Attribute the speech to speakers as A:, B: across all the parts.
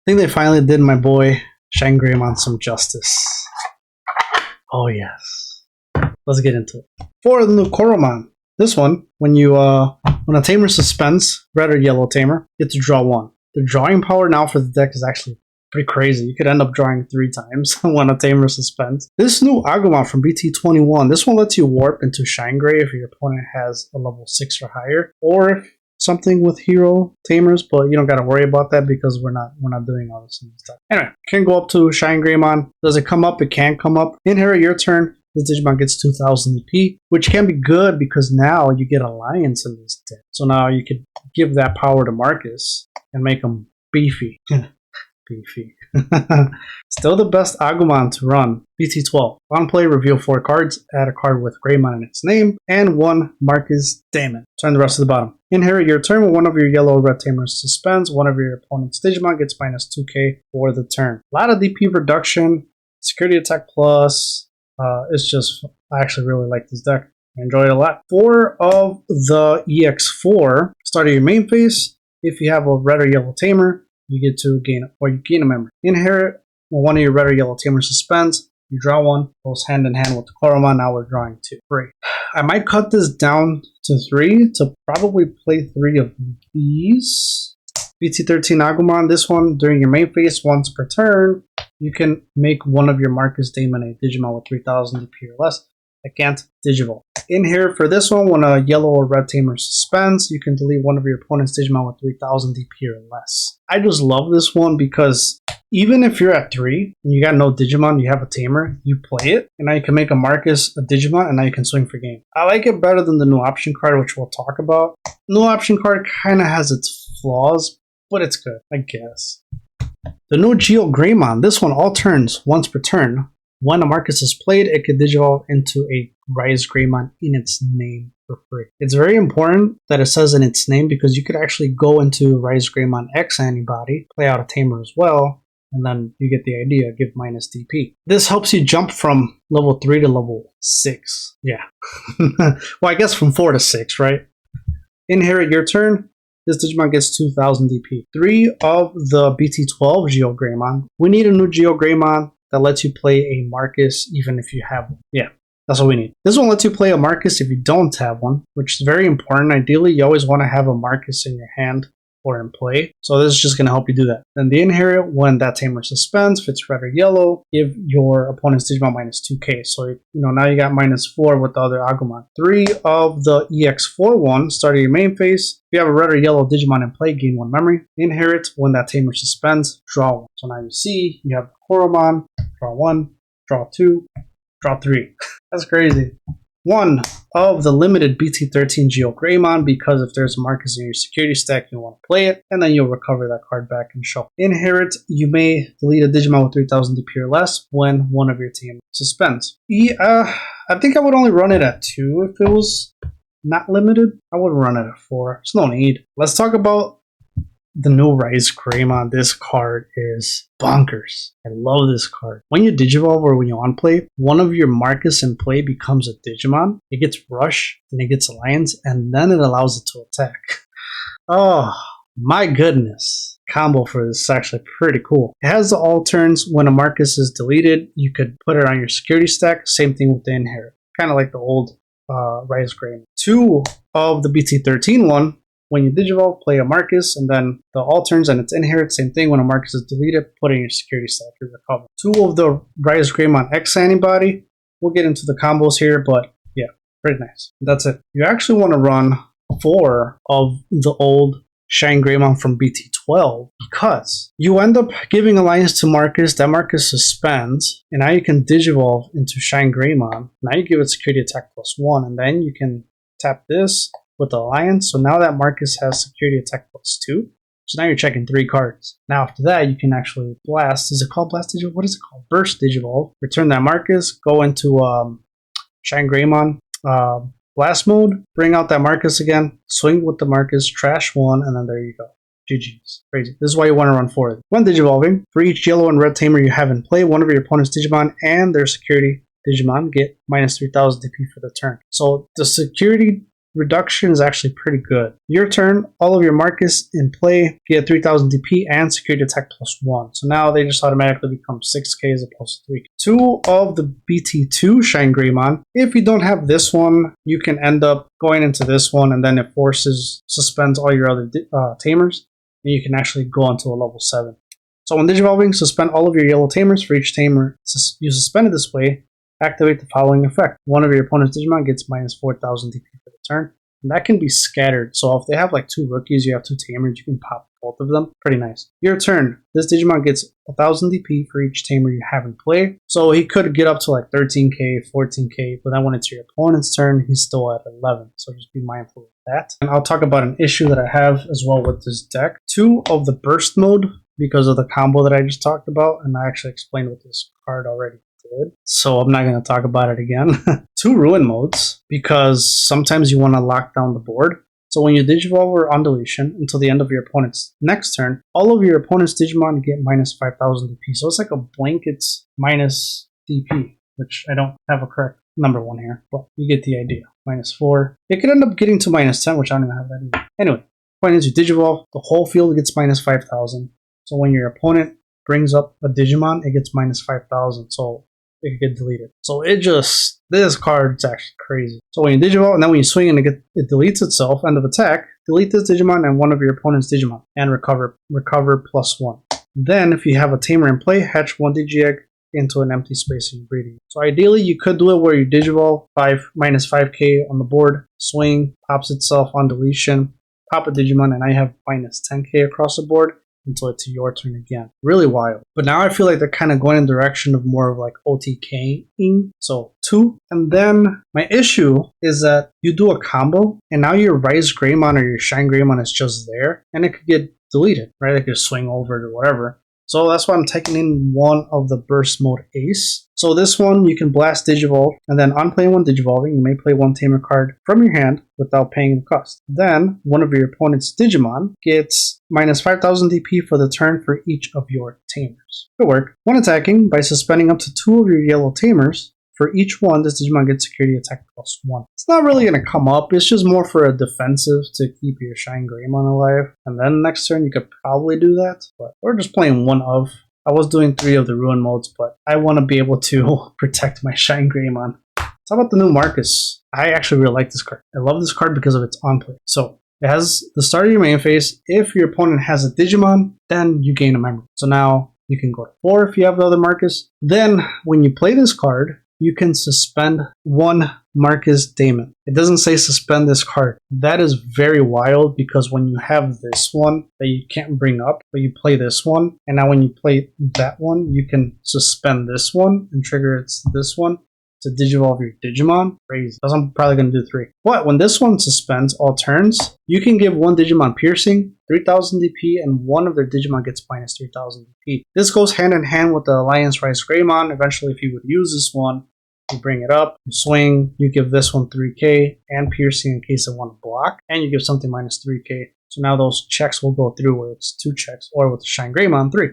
A: think they finally did my boy ShineGreymon some justice. Oh yes. Let's get into it. For the new Koromon, this one, when a tamer suspends, red or yellow tamer, you get to draw one. The drawing power now for the deck is actually pretty crazy. You could end up drawing 3 times when a tamer suspends. This new Agumon from BT21, this one lets you warp into ShineGrey if your opponent has a level 6 or higher, or if something with hero tamers, but you don't got to worry about that because we're not doing all this stuff. Anyway, can go up to ShineGreymon. Does it come up? It can come up. Inherit your turn. This Digimon gets 2000 EP, which can be good because now you get Alliance in this deck. So now you could give that power to Marcus and make him beefy. Beefy. Still the best Agumon to run. BT12. On play, reveal 4 cards, add a card with Greymon in its name, and 1 Marcus Damon. Turn the rest to the bottom. Inherit your turn when one of your yellow or red tamers suspends. One of your opponent's Digimon gets minus 2k for the turn. A lot of DP reduction, security attack plus. It's just, I actually really like this deck. I enjoy it a lot. 4 of the EX4, start of your main phase. If you have a red or yellow tamer, you get to gain a memory. Inherit when one of your red or yellow tamers suspends. You draw 1, goes hand in hand with the Koromon. Now we're drawing 2. 3. I might cut this down to 3 to probably play 3 of these. BT13 Agumon, this one during your main phase once per turn. You can make one of your Marcus Damon a Digimon with 3000 DP or less. I can't Digivolve. In here for this one, when a yellow or red tamer suspends, you can delete one of your opponent's Digimon with 3000 DP or less. I just love this one because even if you're at 3 and you got no Digimon, you have a tamer, you play it, and now you can make a Marcus a Digimon, and now you can swing for game. I like it better than the new option card, which we'll talk about. New option card kind of has its flaws, but it's good, I guess. The new GeioGreymon, this one all turns once per turn. When a Marcus is played, it could Digivolve into a RiseGreymon in its name for free. It's very important that it says in its name because you could actually go into RiseGreymon X antibody, play out a tamer as well, and then you get the idea, give minus DP. This helps you jump from level 3 to level 6. Yeah. Well, I guess from 4 to 6, right? Inherit your turn. This Digimon gets 2000 DP. 3 of the BT12 GeioGreymon. We need a new GeioGreymon that lets you play a Marcus even if you have one. Yeah, that's what we need. This one lets you play a Marcus if you don't have one, which is very important. Ideally, you always want to have a Marcus in your hand or in play. So this is just going to help you do that. Then the Inherit, when that tamer suspends, if it's red or yellow, give your opponent's Digimon minus 2k. So, now you got minus 4 with the other Agumon. 3 of the EX4 one, start of your main phase. If you have a red or yellow Digimon in play, gain 1 memory. Inherit, when that tamer suspends, draw 1. So now you see, you have the Koromon, draw 1, draw 2, draw 3. That's crazy. 1 of the limited BT13 GeioGreymon, because if there's a Marcus in your security stack, you want to play it, and then you'll recover that card back and shuffle. Inherit, you may delete a Digimon with 3000 DP or less when one of your team suspends. I think I would only run it at 2 if it was not limited. I would run it at 4. There's no need. Let's talk about the new RiseGreymon. This card is bonkers. I love this card. When you Digivolve or when you on play, one of your Marcus in play becomes a Digimon. It gets Rush, and it gets Alliance, and then it allows it to attack. Oh, my goodness. Combo for this is actually pretty cool. It has the all turns. When a Marcus is deleted, you could put it on your security stack. Same thing with the Inherit. Kind of like the old RiseGreymon. 2 of the BT13 one. When you Digivolve, play a Marcus, and then the alterns and its Inherit, same thing. When a Marcus is deleted, put it in your security stack to recover. 2 of the RiseGreymon X antibody. We'll get into the combos here, but yeah, pretty nice. That's it. You actually want to run 4 of the old ShineGreymon from BT12 because you end up giving Alliance to Marcus. That Marcus suspends, and now you can Digivolve into ShineGreymon. Now you give it security attack +1, and then you can tap this with the Alliance. So now that Marcus has security attack +2. So now you're checking 3 cards. Now after that, you can actually blast. Is it called blast Digivolve? What is it called? Burst Digivolve. Return that Marcus. Go into ShineGreymon blast mode. Bring out that Marcus again. Swing with the Marcus. Trash 1. And then there you go. GG's. Crazy. This is why you want to run 4. When Digivolving, for each yellow and red tamer you have in play, one of your opponent's Digimon and their security Digimon get minus 3000 DP for the turn. So the security reduction is actually pretty good. Your turn, all of your Marcus in play get 3000 DP and security attack +1. So now they just automatically become 6k as opposed to 3k. 2 of the BT2 ShineGreymon. If you don't have this one, you can end up going into this one, and then it suspends all your other Tamers, and you can actually go on to a level 7. So when digivolving, suspend all of your yellow Tamers. For each Tamer you suspended this way, activate the following effect. One of your opponent's Digimon gets minus 4000 DP for the turn. And that can be scattered. So if they have like 2 rookies, you have 2 Tamers, you can pop both of them. Pretty nice. Your turn. This Digimon gets 1000 DP for each Tamer you have in play. So he could get up to like 13k, 14k, but then when it's your opponent's turn, he's still at 11. So just be mindful of that. And I'll talk about an issue that I have as well with this deck. 2 of the burst mode, because of the combo that I just talked about, and I actually explained with this card already. So I'm not going to talk about it again. 2 ruin modes, because sometimes you want to lock down the board. So when you digivolve or on deletion until the end of your opponent's next turn, all of your opponent's Digimon get minus 5000 DP. So it's like a blanket minus DP, which I don't have a correct number one here, but you get the idea. Minus 4. It could end up getting to minus 10, which I don't even have that either. Anyway, point is you digivolve, the whole field gets minus 5000. So when your opponent brings up a Digimon, it gets minus 5000. So it could get deleted. So this card's actually crazy. So when you digivolve, and then when you swing and it deletes itself, end of attack, delete this Digimon and one of your opponent's Digimon, and recover +1. Then if you have a Tamer in play, hatch 1 Digi-Egg into an empty space in your breeding. So ideally you could do it where you digivolve, minus 5k on the board, swing, pops itself on deletion, pop a Digimon, and I have minus 10k across the board until it's your turn again. Really wild. But now I feel like they're kind of going in the direction of more of like OTK-ing. So 2. And then my issue is that you do a combo, and now your RiseGreymon or your ShineGreymon is just there, and it could get deleted, right? It could swing over it or whatever. So that's why I'm taking in one of the burst mode ace. So this one, you can blast Digivolve, and then on playing one Digivolving, you may play one Tamer card from your hand without paying the cost. Then, one of your opponent's Digimon gets minus 5000 DP for the turn for each of your Tamers. Good work. When attacking, by suspending up to 2 of your yellow Tamers, for each one, this Digimon gets security attack +1. It's not really going to come up, it's just more for a defensive to keep your ShineGreymon alive. And then next turn, you could probably do that, but we're just playing one of. I was doing 3 of the ruin modes, but I want to be able to protect my ShineGreymon. So how about the new Marcus? I actually really like this card. I love this card because of its on-play. So it has the start of your main phase. If your opponent has a Digimon, then you gain a memory. So now you can go to 4 if you have the other Marcus. Then when you play this card, you can suspend one Marcus Damon. It doesn't say suspend this card. That is very wild, because when you have this one that you can't bring up, but you play this one, and now when you play that one, you can suspend this one and trigger this one to digivolve your Digimon. Crazy. Because I'm probably going to do 3. But when this one suspends all turns, you can give one Digimon piercing, 3000 DP, and one of their Digimon gets minus 3000 DP. This goes hand in hand with the Alliance RiseGreymon. Eventually, if you would use this one, you bring it up, you swing, you give this one 3k and piercing in case it want to block, and you give something minus 3k. So now those checks will go through, where it's 2 checks, or with the ShineGreymon 3.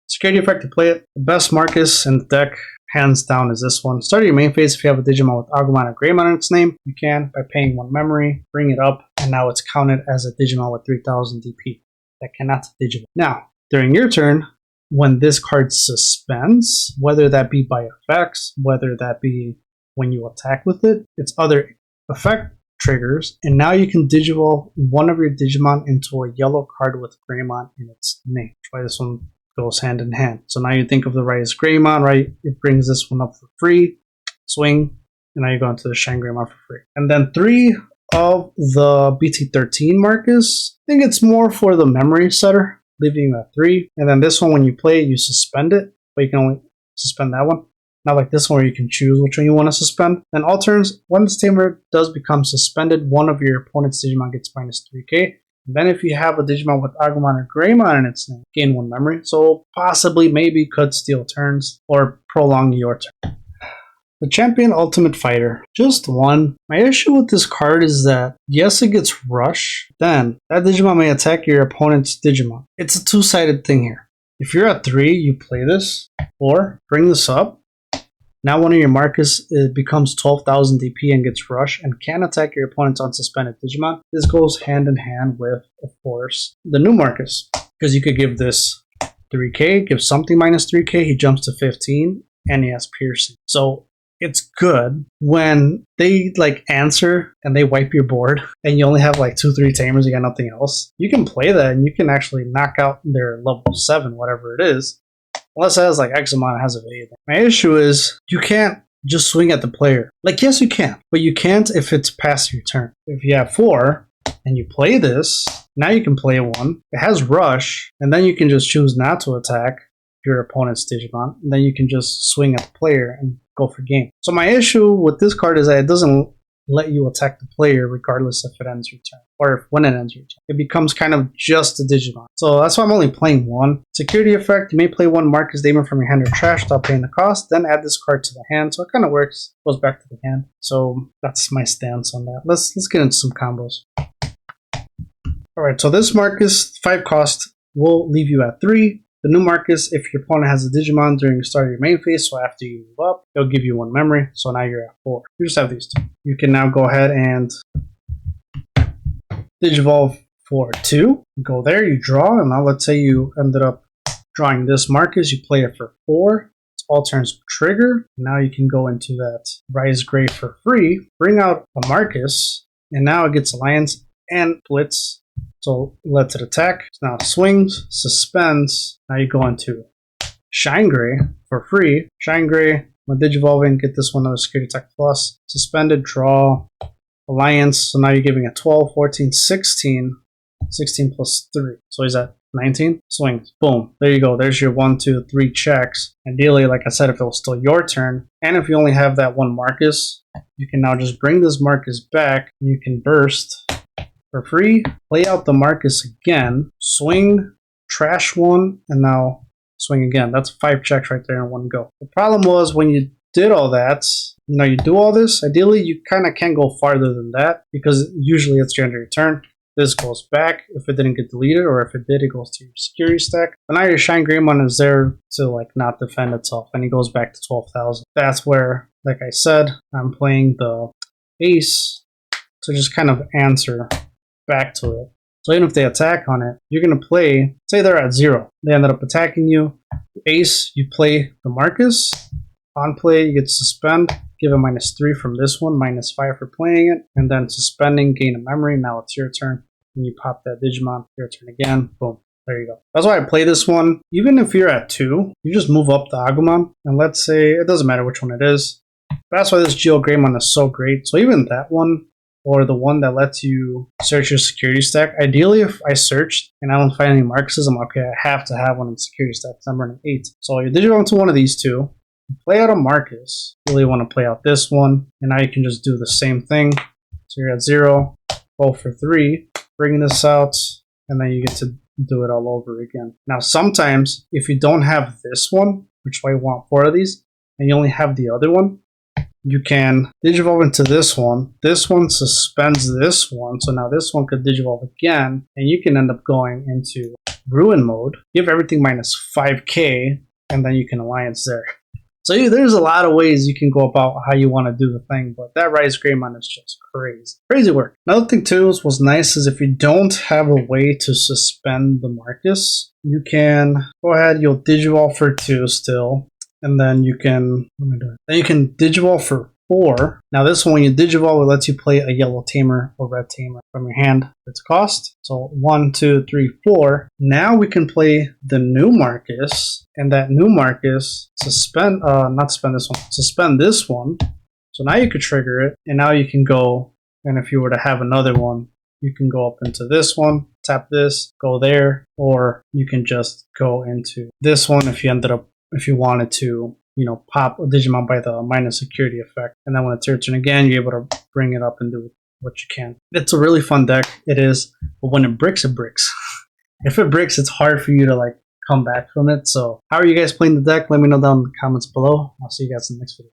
A: Security effect to play it. The best Marcus in the deck, hands down, is this one. Start your main phase. If you have a Digimon with Agumon or Greymon in its name, you can, by paying 1 memory, bring it up, and now it's counted as a Digimon with 3000 DP that cannot digivolve. Now, during your turn, when this card suspends, whether that be by effects, whether that be when you attack with it, its other effect triggers, and now you can digivolve one of your Digimon into a yellow card with Greymon in its name. That's why this one goes hand in hand. So now you think of the RiseGreymon, right? It brings this one up for free, swing, and now you go into the ShineGreymon for free. And then 3 of the BT13 Marcus, I think it's more for the memory setter, leaving a 3. And then this one, when you play it, you suspend it, but you can only suspend that one. Not like this one where you can choose which one you want to suspend. Then all turns, when this Tamer does become suspended, one of your opponent's Digimon gets minus 3k. And then if you have a Digimon with Agumon or Greymon in its name, gain 1 memory. So possibly, maybe could steal turns or prolong your turn. The Champion Ultimate Fighter. Just 1. My issue with this card is that, yes, it gets rush, then that Digimon may attack your opponent's Digimon. It's a 2-sided thing here. If you're at 3, you play this, or bring this up, Now one of your Marcus becomes 12,000 DP and gets rush and can attack your opponent's unsuspended Digimon. This goes hand in hand with, of course, the new Marcus. Because you could give this 3k, give something minus 3k, he jumps to 15, and he has piercing. So it's good when they like answer and they wipe your board and you only have like 2-3 Tamers, you got nothing else. You can play that and you can actually knock out their level 7, whatever it is. Unless it has like X amount, it has evade. My issue is you can't just swing at the player. Like, yes, you can, but you can't if it's past your turn. If you have 4 and you play this, now you can play 1. It has rush, and then you can just choose not to attack your opponent's Digimon. And then you can just swing at the player and go for game. So my issue with this card is that it doesn't let you attack the player regardless if it ends your turn or when it ends your turn. It becomes kind of just a Digimon. So that's why I'm only playing 1. Security effect, you may play 1 Marcus Damon from your hand or trash without paying the cost, then add this card to the hand. So it kind of works, goes back to the hand. So that's my stance on that. Let's get into some combos. Alright, so this Marcus, 5 cost, will leave you at 3. The new Marcus, if your opponent has a Digimon during the start of your main phase, so after you move up, it'll give you 1 memory, so now you're at 4. You just have these 2. You can now go ahead and Digivolve for 2. Go there, you draw, and now let's say you ended up drawing this Marcus, you play it for 4. It's all turns trigger. Now you can go into that RiseGreymon for free, bring out a Marcus, and now it gets Alliance and Blitz. So lets it attack. Now it swings, suspends. Now you go into ShineGreymon for free. ShineGreymon, when Digivolving, get this one another security attack plus. Suspended, draw, Alliance. So now you're giving it 12, 14, 16. 16 plus 3. So he's at 19. Swings. Boom. There you go. There's your 1, 2, 3 checks. Ideally, like I said, if it was still your turn, and if you only have that 1 Marcus, you can now just bring this Marcus back. You can burst for free, play out the Marcus again, swing, trash 1, and now swing again. That's 5 checks right there in one go. The problem was when you did all that, you do all this, ideally you kind of can't go farther than that because usually it's your end of your turn. This goes back if it didn't get deleted, or if it did, it goes to your security stack. But now your ShineGreymon is there to like not defend itself, and he goes back to 12,000. That's where, like I said, I'm playing the ace to just kind of answer back to it. So even if they attack on it, you're going to play, say they're at 0. They ended up attacking you. Ace, you play the Marcus. On play, you get to suspend. Give a -3 from this one, -5 for playing it. And then suspending, gain a memory. Now it's your turn. And you pop that Digimon. Your turn again. Boom. There you go. That's why I play this one. Even if you're at 2, you just move up the Agumon. And let's say, it doesn't matter which one it is. But that's why this GeioGreymon is so great. So even that one, or the one that lets you search your security stack. Ideally, if I searched and I don't find any Marcuses, I'm okay, I have to have one in the security stack because I'm running 8. So you Digivolve into one of these 2, play out a Marcus. Really want to play out this one, and now you can just do the same thing. So you're at 0, go for 3, bring this out, and then you get to do it all over again. Now sometimes, if you don't have this one, which why you want 4 of these, and you only have the other one, you can Digivolve into this one. This one suspends this one, so now this one could Digivolve again, and you can end up going into Ruin mode, give everything -5k, and then you can Alliance there. So there's a lot of ways you can go about how you want to do the thing, but that RiseGreymon is just crazy. Crazy work. Another thing too was nice is if you don't have a way to suspend the Marcus, you can go ahead, you'll Digivolve for 2 still. And then you can, what am I doing? Then you can Digivolve for 4. Now this one, when you Digivolve, it lets you play a yellow Tamer or red Tamer from your hand. It's cost. So 1, 2, 3, 4. Now we can play the new Marcus, and that new Marcus suspend this one. So now you could trigger it, and now you can go, and if you were to have another one, you can go up into this one, tap this, go there, or you can just go into this one if you wanted to, pop a Digimon by the minus security effect. And then when it's your turn again, you're able to bring it up and do what you can. It's a really fun deck. It is. But when it bricks, it bricks. If it bricks, it's hard for you to come back from it. So how are you guys playing the deck? Let me know down in the comments below. I'll see you guys in the next video.